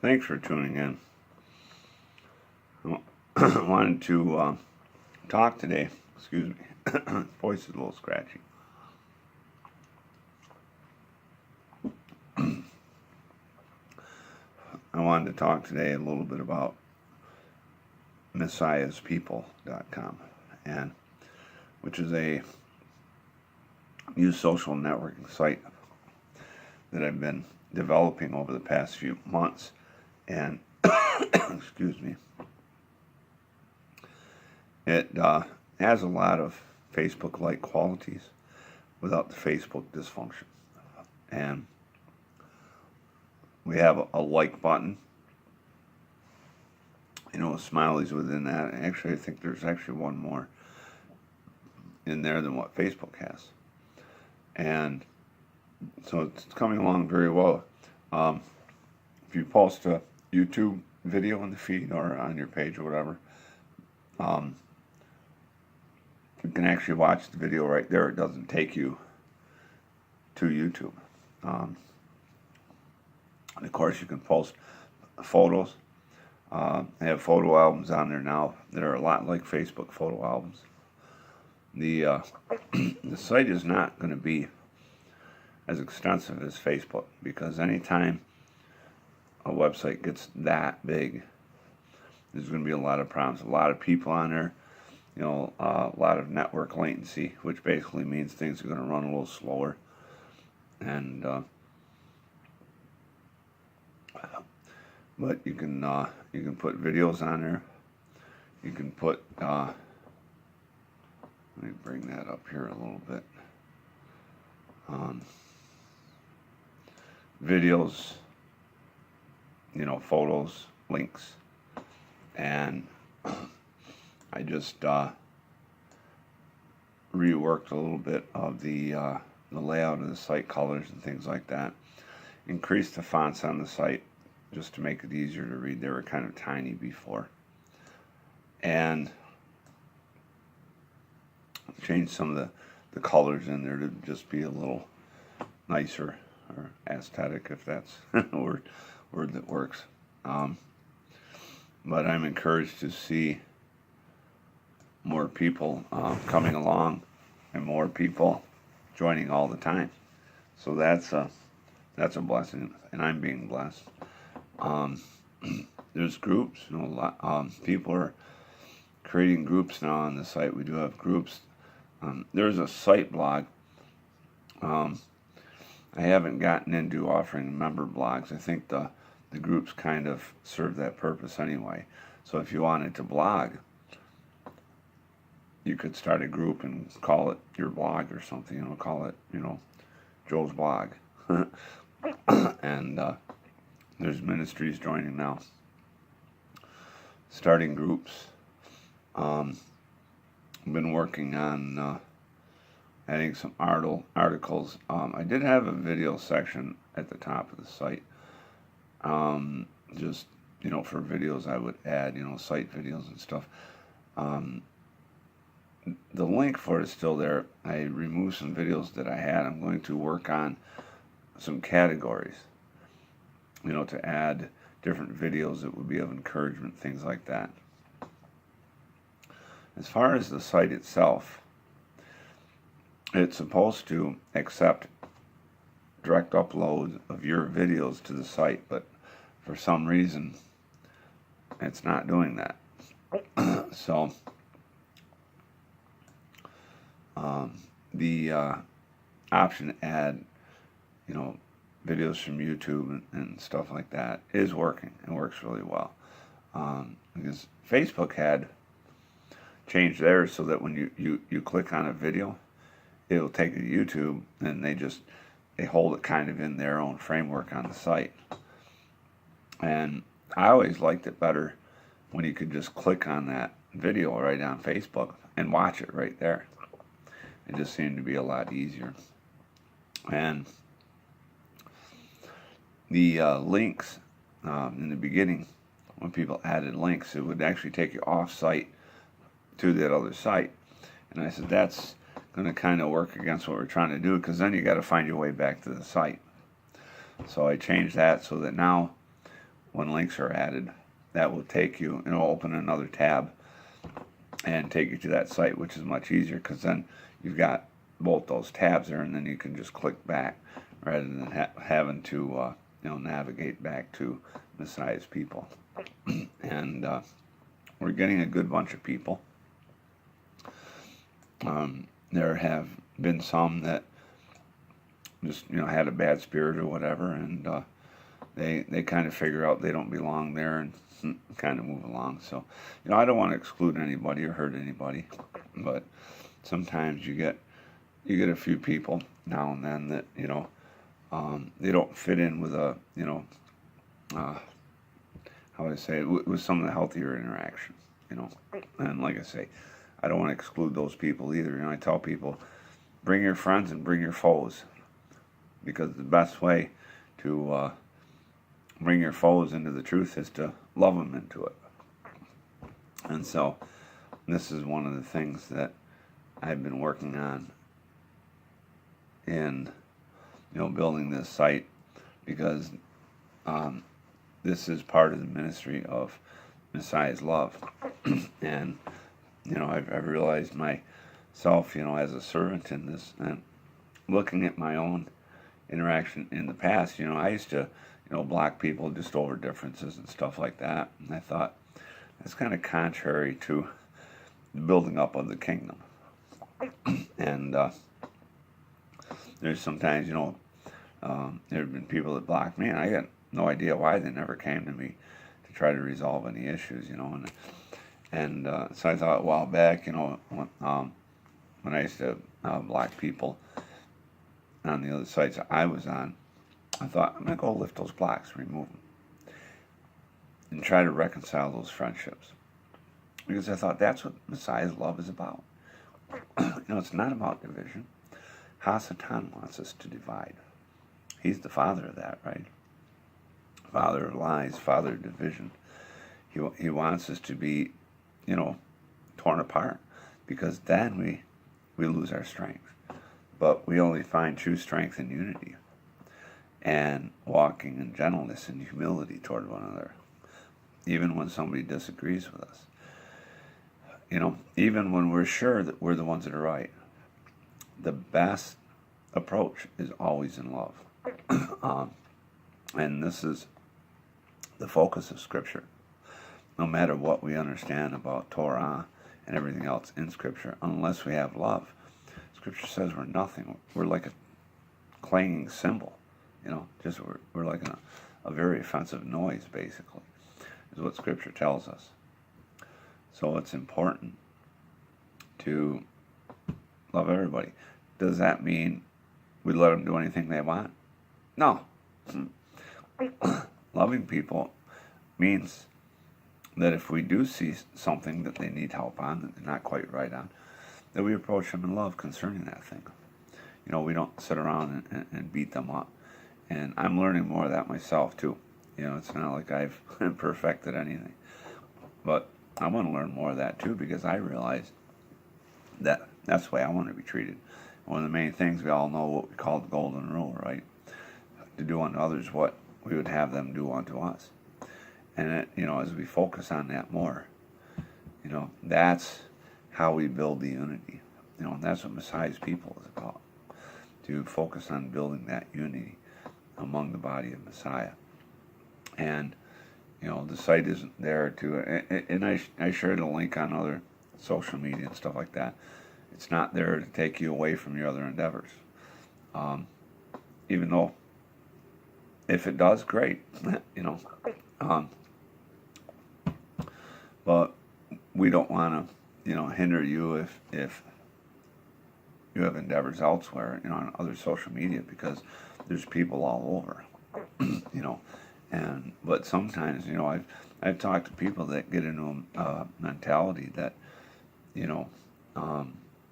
Thanks for tuning in. I wanted to talk today. Excuse me. Voice is a little scratchy. I wanted to talk today a little bit about MessiahsPeople.com, and which is a new social networking site that I've been developing over the past few months, and excuse me, it has a lot of Facebook-like qualities without the Facebook dysfunction. And we have a like button, smileys within that. Actually, I think there's actually one more in there than what Facebook has. And so it's coming along very well. If you post a YouTube video in the feed or on your page or whatever, you can actually watch the video right there. It doesn't take you to YouTube. And of course, you can post photos. I have photo albums on there now that are a lot like Facebook photo albums. The the site is not going to be as extensive as Facebook, because anytime a website gets that big, there's going to be a lot of problems. A lot of people on there, a lot of network latency, which basically means things are going to run a little slower. And but you can put videos on there. You can put let me bring that up here a little bit. Videos, photos, links, and I just reworked a little bit of the layout of the site, colors and things like that. Increased the fonts on the site just to make it easier to read. They were kind of tiny before. And changed some of the colors in there to just be a little nicer or aesthetic, if that's a word that works. But I'm encouraged to see more people coming along and more people joining all the time. So that's a blessing, and I'm being blessed. There's groups. People are creating groups now on the site. We do have groups. There's a site blog. I haven't gotten into offering member blogs. I think the groups kind of serve that purpose anyway. So if you wanted to blog, you could start a group and call it your blog or something. Call it, Joe's blog. And there's ministries joining now, starting groups. I've been working on adding some articles. I did have a video section at the top of the site. Just, for videos I would add, site videos and stuff. The link for it is still there. I removed some videos that I had. I'm going to work on some categories, to add different videos that would be of encouragement, things like that. As far as the site itself, it's supposed to accept direct upload of your videos to the site, but for some reason, it's not doing that. So, the option to add, videos from YouTube and stuff like that is working. It works really well. Because Facebook had changed theirs so that when you click on a video, it'll take you to YouTube, and they hold it kind of in their own framework on the site. And I always liked it better when you could just click on that video right on Facebook and watch it right there. It just seemed to be a lot easier. And the links, in the beginning, when people added links, it would actually take you off site to that other site. And I said, that's going to kind of work against what we're trying to do, because then you got to find your way back to the site. So I changed that so that now when links are added, that will take you, open another tab and take you to that site, which is much easier because then you've got both those tabs there, and then you can just click back rather than having to navigate back to Messiah's People. And we're getting a good bunch of people. There have been some that just had a bad spirit or whatever, and they kind of figure out they don't belong there and kind of move along. So I don't want to exclude anybody or hurt anybody, but sometimes you get a few people now and then that they don't fit in with a how would I say it, with some of the healthier interactions, and like I say, I don't want to exclude those people either. I tell people, bring your friends and bring your foes, because the best way to bring your foes into the truth is to love them into it. And so this is one of the things that I've been working on in building this site, because this is part of the ministry of Messiah's love. And I've realized myself as a servant in this, and looking at my own interaction in the past, I used to block people just over differences and stuff like that, and I thought that's kind of contrary to the building up of the kingdom. And there's sometimes there have been people that blocked me, and I got no idea why. They never came to me to try to resolve any issues, and so I thought a while back, when I used to block people on the other sites I was on, I thought, I'm going to go lift those blocks, remove them, and try to reconcile those friendships. Because I thought that's what Messiah's love is about. It's not about division. Hasatan wants us to divide. He's the father of that, right? Father of lies, father of division. He wants us to be, torn apart, because then we lose our strength. But we only find true strength in unity and walking in gentleness and humility toward one another, even when somebody disagrees with us. Even when we're sure that we're the ones that are right, the best approach is always in love. And this is the focus of Scripture. No matter what we understand about Torah and everything else in Scripture, unless we have love, Scripture says we're nothing. We're like a clanging cymbal, just we're like a very offensive noise, basically, is what Scripture tells us. So it's important to love everybody. Does that mean we let them do anything they want? No. Loving people means that if we do see something that they need help on, that they're not quite right on, that we approach them in love concerning that thing. We don't sit around and beat them up. And I'm learning more of that myself, too. It's not like I've perfected anything. But I want to learn more of that, too, because I realize that that's the way I want to be treated. One of the main things, we all know what we call the golden rule, right? To do unto others what we would have them do unto us. And, as we focus on that more, that's how we build the unity. And that's what Messiah's People is about, to focus on building that unity among the body of Messiah. And, the site isn't there to, and I shared a link on other social media and stuff like that. It's not there to take you away from your other endeavors. Even though, if it does, great, but we don't want to, hinder you if you have endeavors elsewhere, on other social media, because there's people all over, but sometimes, I've talked to people that get into a mentality that,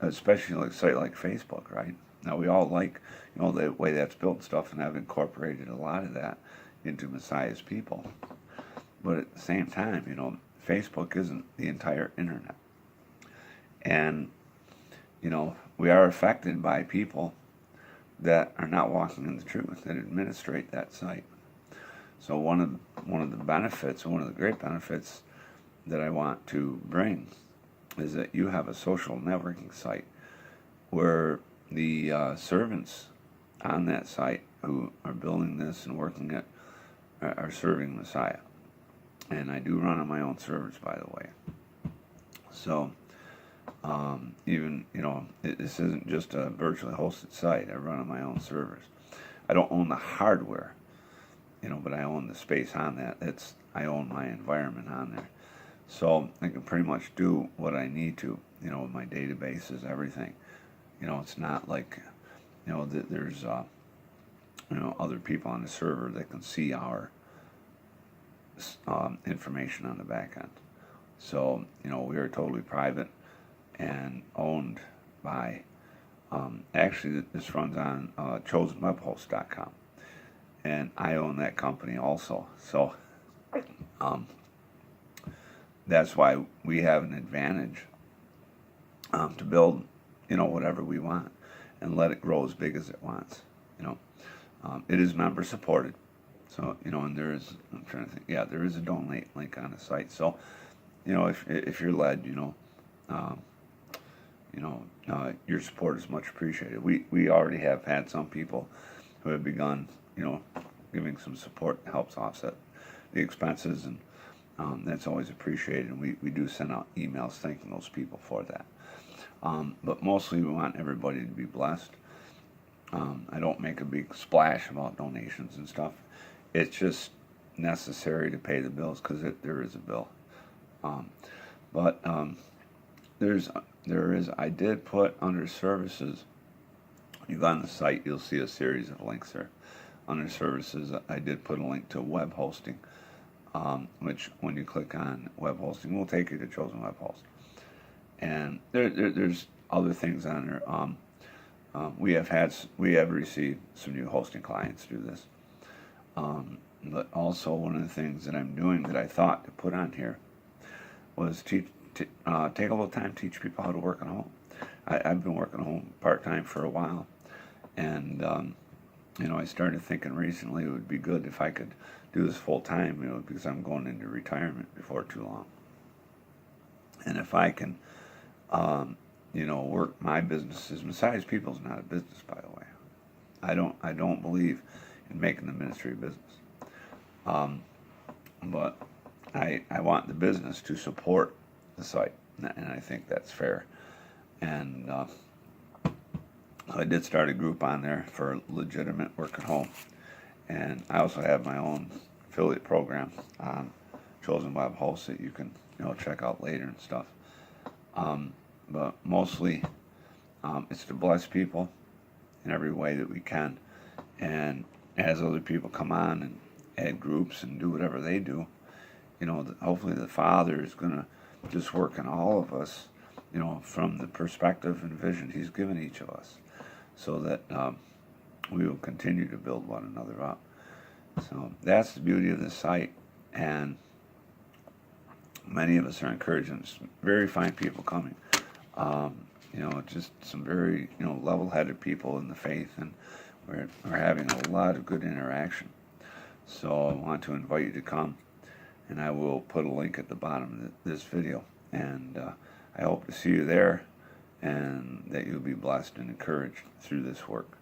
especially like a site like Facebook, right? Now, we all like, the way that's built and stuff, and have incorporated a lot of that into Messiah's People. But at the same time, Facebook isn't the entire internet. And, we are affected by people that are not walking in the truth, that administrate that site. So one of the benefits, one of the great benefits that I want to bring is that you have a social networking site where the servants on that site who are building this and working it are serving Messiah. And I do run on my own servers, by the way. So even, this isn't just a virtually hosted site. I run on my own servers. I don't own the hardware, but I own the space on that. I own my environment on there. So I can pretty much do what I need to, with my databases, everything. It's not like, there's, other people on the server that can see our information on the back end. So, we are totally private and owned by, actually this runs on chosenwebhost.com. And I own that company also. So, that's why we have an advantage to build, whatever we want and let it grow as big as it wants. It is member supported. So, and there is, I'm trying to think, yeah, there is a donate link on the site. So, if you're led, your support is much appreciated. We already have had some people who have begun, giving some support that helps offset the expenses, and that's always appreciated. And we do send out emails thanking those people for that. But mostly we want everybody to be blessed. I don't make a big splash about donations and stuff. It's just necessary to pay the bills because there is a bill. But I did put under services, you go on the site, you'll see a series of links there. Under services, I did put a link to web hosting, which when you click on web hosting, will take you to Chosen Web Host. And there's other things on there. We have received some new hosting clients through this. But also one of the things that I'm doing that I thought to put on here was take a little time to teach people how to work at home. I've been working at home part-time for a while, and I started thinking recently it would be good if I could do this full-time, because I'm going into retirement before too long. And if I can, work my businesses. Messiah's People is not a business, by the way. I don't believe in making the ministry a business. But I want the business to support the site, and I think that's fair. And I did start a group on there for legitimate work at home. And I also have my own affiliate program on Chosen Web Host that you can check out later and stuff. But mostly it's to bless people in every way that we can. And as other people come on and add groups and do whatever they do, hopefully the Father is going to just work in all of us, from the perspective and vision He's given each of us, so that we will continue to build one another up. So that's the beauty of this site, and many of us are encouraging. Very fine people coming. Just some very level-headed people in the faith, and we're having a lot of good interaction. So I want to invite you to come, and I will put a link at the bottom of this video. And I hope to see you there, and that you'll be blessed and encouraged through this work.